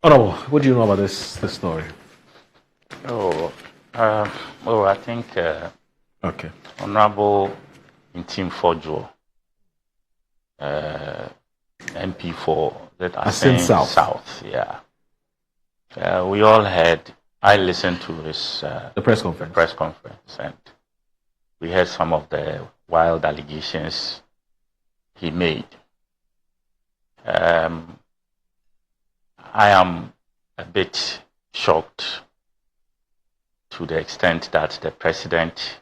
Honorable, what do you know about this story? Oh, I think Okay. Honorable Ntim Fordjour, MP for that Asare South, yeah. We all heard. I listened to his the press conference. And we heard some of the wild allegations he made. I am a bit shocked to the extent that the president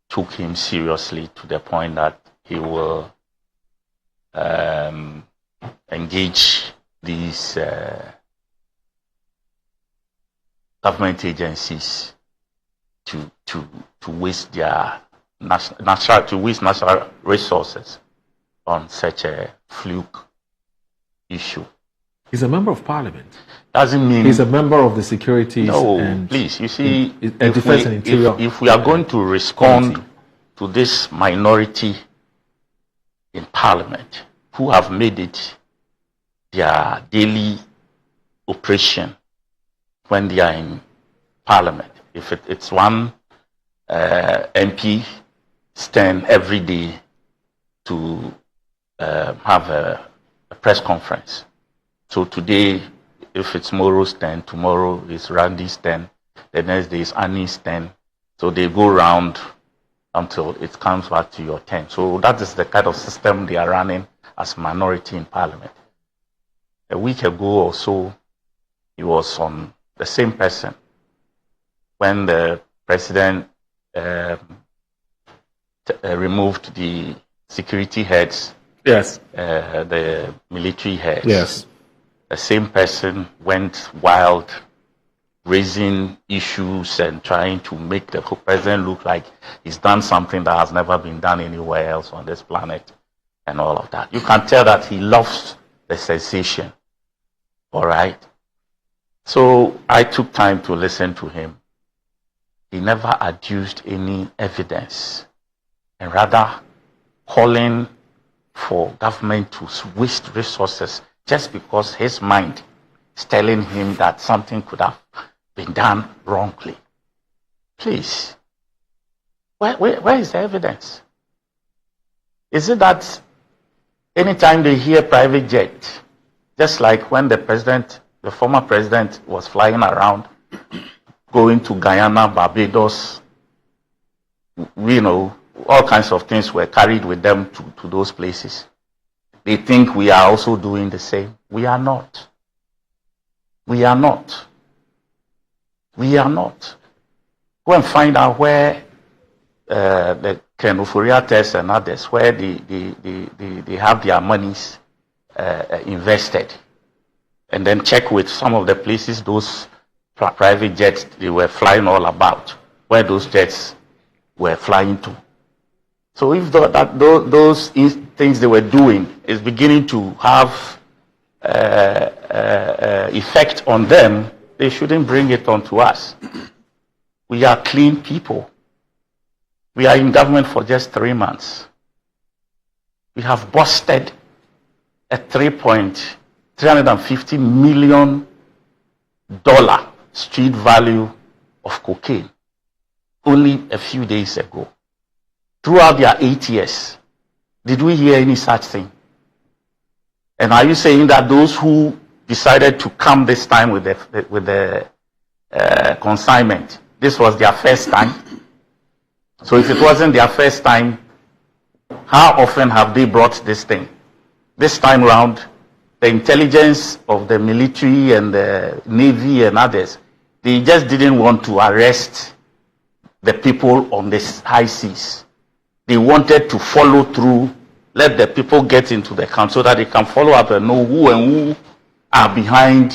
took him seriously to the point that he will engage these government agencies to waste their national resources on such a fluke issue. He's a member of parliament. Doesn't mean he's a member of the securities. No, and please. You see, defense and interior. If we are going to respond to this minority in parliament who have made it their daily operation when they are in parliament, if it's one MP stand every day to have a press conference. So today, if it's Moro's turn, tomorrow is Randy's turn, the next day is Annie's turn. So they go round until it comes back to your turn. So that is the kind of system they are running as minority in parliament. A week ago or so, he was on the same person when the president removed the security heads. Yes. The military heads. Yes. The same person went wild, raising issues and trying to make the president look like he's done something that has never been done anywhere else on this planet and all of that. You can tell that he loves the sensation. All right? So I took time to listen to him. He never adduced any evidence, and rather calling for government to waste resources just because his mind is telling him that something could have been done wrongly. Please, where is the evidence? Is it that anytime they hear private jet, just like when the former president was flying around, going to Guyana, Barbados, all kinds of things were carried with them to those places. They think we are also doing the same. We are not. We are not. We are not. Go and find out where the Kenufuriya tests and others, where they have their monies invested. And then check with some of the places those private jets they were flying all about, where those jets were flying to. So if those things they were doing is beginning to have effect on them, they shouldn't bring it onto us. We are clean people. We are in government for just 3 months. We have busted a $350 million street value of cocaine only a few days ago. Throughout their 8 years, did we hear any such thing? And are you saying that those who decided to come this time with the consignment, this was their first time? So if it wasn't their first time, how often have they brought this thing? This time round, the intelligence of the military and the Navy and others, they just didn't want to arrest the people on the high seas. They wanted to follow through, let the people get into the camp so that they can follow up and know who are behind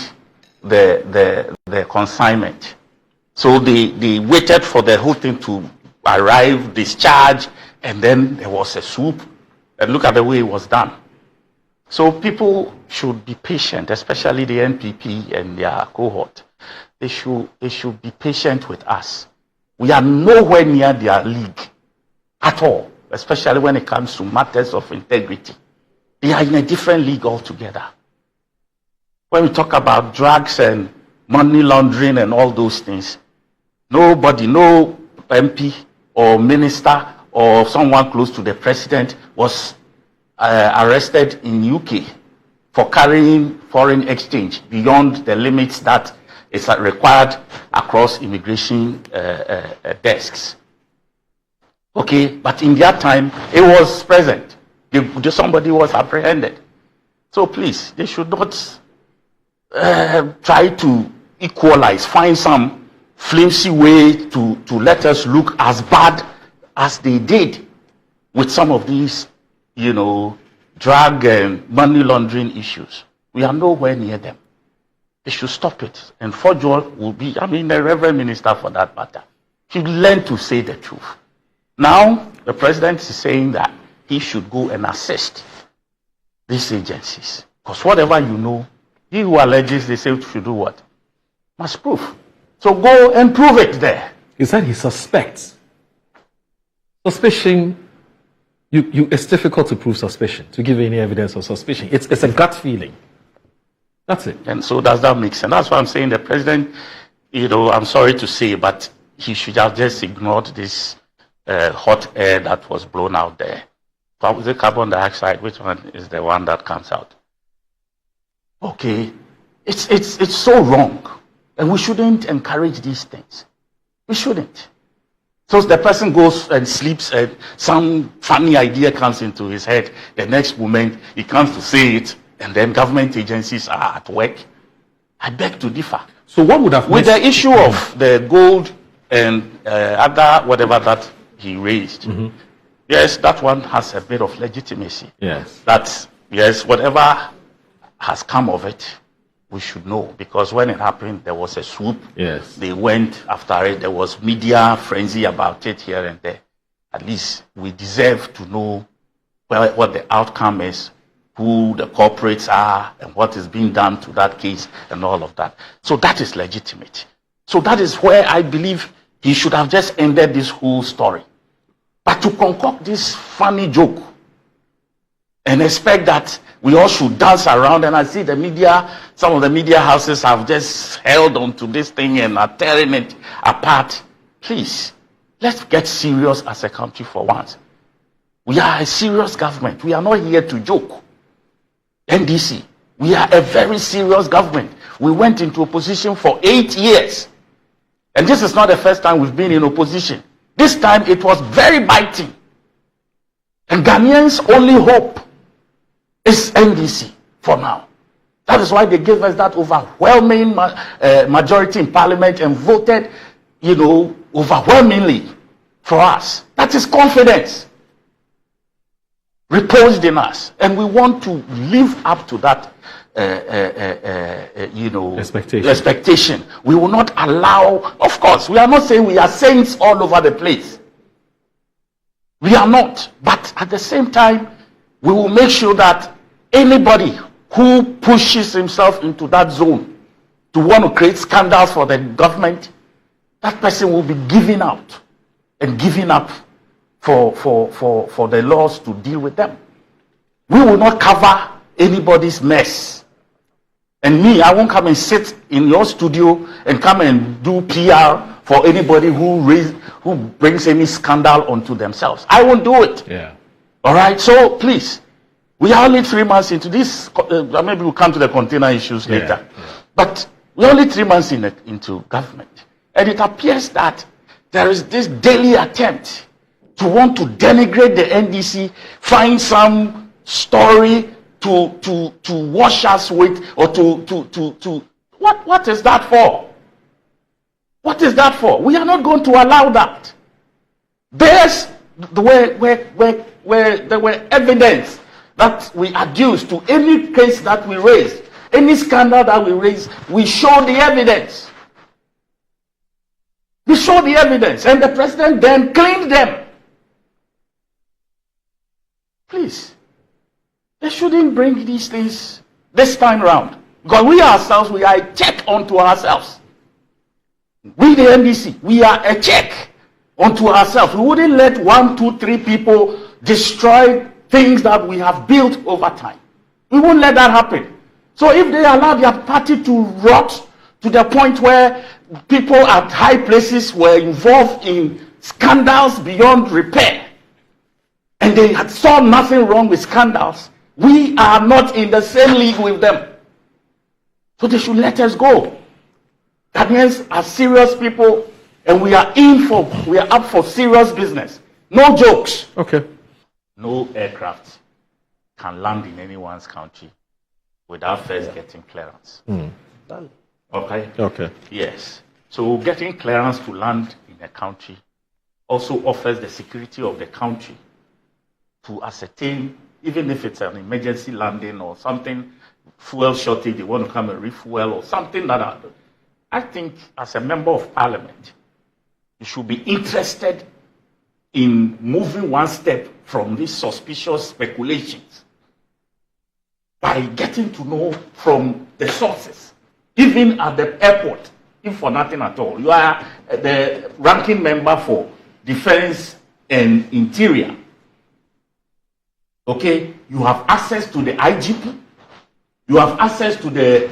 the consignment. So they waited for the whole thing to arrive, discharge, and then there was a swoop. And look at the way it was done. So people should be patient, especially the NPP and their cohort. They should be patient with us. We are nowhere near their league at all, especially when it comes to matters of integrity. They are in a different league altogether. when we talk about drugs and money laundering and all those things, nobody, no MP or minister or someone close to the president was arrested in UK for carrying foreign exchange beyond the limits that is required across immigration desks. Okay, but in their time, it was present. Somebody was apprehended. So please, they should not try to equalize, find some flimsy way to let us look as bad as they did with some of these, drug and money laundering issues. We are nowhere near them. They should stop it. And Fordjour will be, the Reverend Minister for that matter. He learn to say the truth. Now, the president is saying that he should go and assist these agencies. Because whatever you know, he who alleges, they say should do what? Must prove. So go and prove it there. He said he suspects. Suspicion, it's difficult to prove suspicion, to give any evidence of suspicion. It's a gut feeling. That's it. And so does that make sense? That's why I'm saying the president, I'm sorry to say, but he should have just ignored this hot air that was blown out there. The carbon dioxide, which one is the one that comes out? Okay, it's so wrong. And we shouldn't encourage these things. We shouldn't. So the person goes and sleeps and some funny idea comes into his head. The next moment he comes to say it, and then government agencies are at work. I beg to differ. So what would have with the issue of the gold and other whatever that he raised? Mm-hmm. Yes, that one has a bit of legitimacy. Yes. That yes, whatever has come of it, we should know, because when it happened, there was a swoop. Yes. They went after it. There was media frenzy about it here and there. At least we deserve to know what the outcome is, who the corporates are, and what is being done to that case, and all of that. So that is legitimate. So that is where I believe he should have just ended this whole story. But to concoct this funny joke and expect that we all should dance around, and I see the media, some of the media houses have just held on to this thing and are tearing it apart. Please, let's get serious as a country for once. We are a serious government. We are not here to joke. NDC, we are a very serious government. We went into opposition for 8 years. And this is not the first time we've been in opposition. This time it was very biting. And Ghanaians' only hope is NDC for now. That is why they gave us that overwhelming majority in parliament and voted, overwhelmingly for us. That is confidence reposed in us. And we want to live up to that expectation. We will not allow, of course, we are not saying we are saints all over the place. We are not. But at the same time, we will make sure that anybody who pushes himself into that zone to want to create scandals for the government, that person will be giving out and giving up for the laws to deal with them. We will not cover anybody's mess. And me, I won't come and sit in your studio and come and do PR for anybody who brings any scandal onto themselves. I won't do it. Yeah. All right. So please, we are only 3 months into this. Maybe we'll come to the container issues later. Yeah. But we're only 3 months into government, and it appears that there is this daily attempt to want to denigrate the NDC, find some story to wash us with, or to what is that for? What is that for? We are not going to allow that. There's where there were evidence that we adduced to any case that we raised, any scandal that we raised, we show the evidence. We show the evidence, and the president then cleaned them. Please, they shouldn't bring these things this time round. Because we ourselves, we are a check onto ourselves. We, the NDC, we are a check onto ourselves. We wouldn't let 1, 2, 3 people destroy things that we have built over time. We won't let that happen. So if they allow their party to rot to the point where people at high places were involved in scandals beyond repair, and they saw nothing wrong with scandals, we are not in the same league with them. So they should let us go. Ghanaians are serious people, and we are up for serious business. No jokes. Okay. No aircraft can land in anyone's country without first getting clearance. Okay? Okay. Yes. So getting clearance to land in a country also offers the security of the country to ascertain, even if it's an emergency landing or something, fuel shortage, they want to come and refuel or something like that. I think as a member of parliament, you should be interested in moving one step from these suspicious speculations by getting to know from the sources, even at the airport, if for nothing at all. You are the ranking member for Defense and Interior. Okay, you have access to the IGP, you have access to the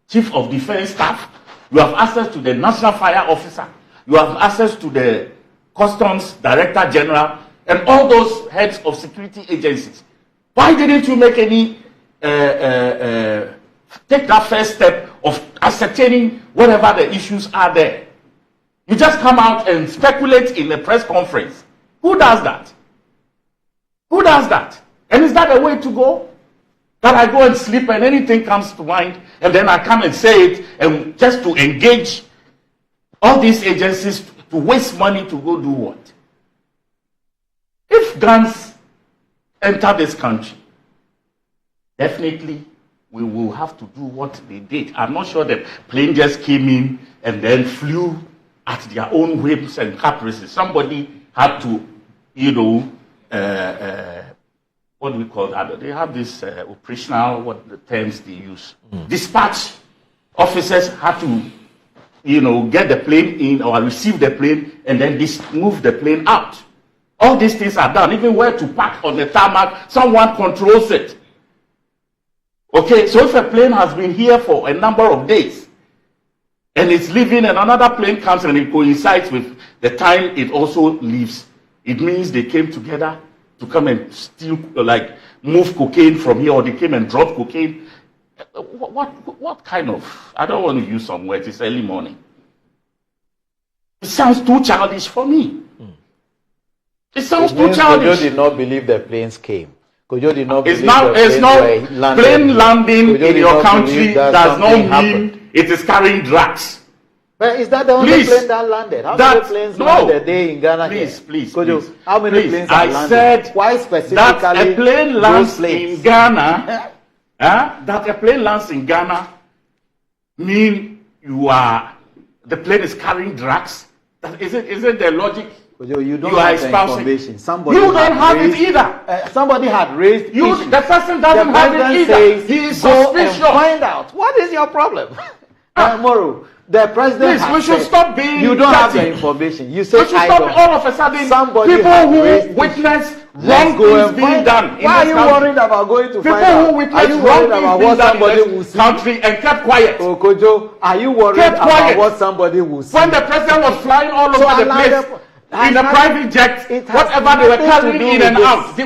Chief of Defense Staff, you have access to the National Fire Officer, you have access to the Customs Director General, and all those heads of security agencies. Why didn't you make any, take that first step of ascertaining whatever the issues are there? You just come out and speculate in a press conference. Who does that? Who does that? And is that a way to go? That I go and sleep and anything comes to mind and then I come and say it, and just to engage all these agencies to waste money to go do what? If guns enter this country, definitely we will have to do what they did. I'm not sure the plane just came in and then flew at their own whims and caprices. Somebody had to, what do we call that? They have this operational, what the terms they use. Dispatch officers had to, get the plane in or receive the plane and then move the plane out. All these things are done. Even where to park on the tarmac, someone controls it. Okay, so if a plane has been here for a number of days and it's leaving and another plane comes and it coincides with the time it also leaves, it means they came together to come and steal, move cocaine from here, or they came and dropped cocaine. What kind of, I don't want to use some words, it's early morning. It sounds too childish for me. It sounds too childish. Kojo did not believe the planes came. Kojo did not believe plane landing in your country does not mean it is carrying drugs. But is that the only plane that landed? How many planes landed a day in Ghana? Please. How many planes I said why specifically that a plane lands in Ghana, that a plane lands in Ghana mean the plane is carrying drugs? Isn't the logic? You don't have the information. You don't have it either. Somebody had raised issues. The person doesn't have it either. Says, he is go suspicious. And find out. What is your problem? Moro, the president we should stop being you don't have the information. You say we should stop all of a sudden. Somebody people who witness wrong things being done. Why are you worried about going to find out? People who witness wrong things being done in this country and kept quiet. Oh, Kojo, are you worried about what somebody will see? When the president was flying all over the place in a private jet, whatever they were carrying in and out,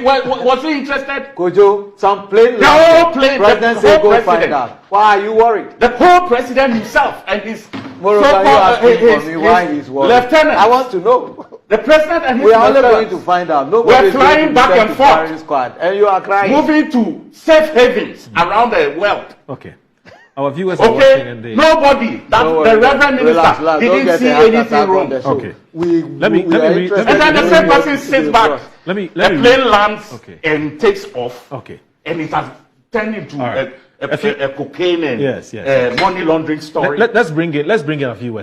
was he interested? Kojo, some plane. The whole plane. President said go find out. Why are you worried? The whole president himself and his why he's worried? Lieutenant. I want to know. The president and his we are only going to find out. We're flying back and forth, squad, and you are crying. Moving to safe havens around the world. Okay. Our viewers are watching and they... Nobody. The Reverend Minister, he didn't see anything wrong. Okay. Let me read. And then the same person sits back. Let me the plane lands and takes off. Okay. And it has turned into a cocaine and yes. money laundering story. Let's bring in our viewers.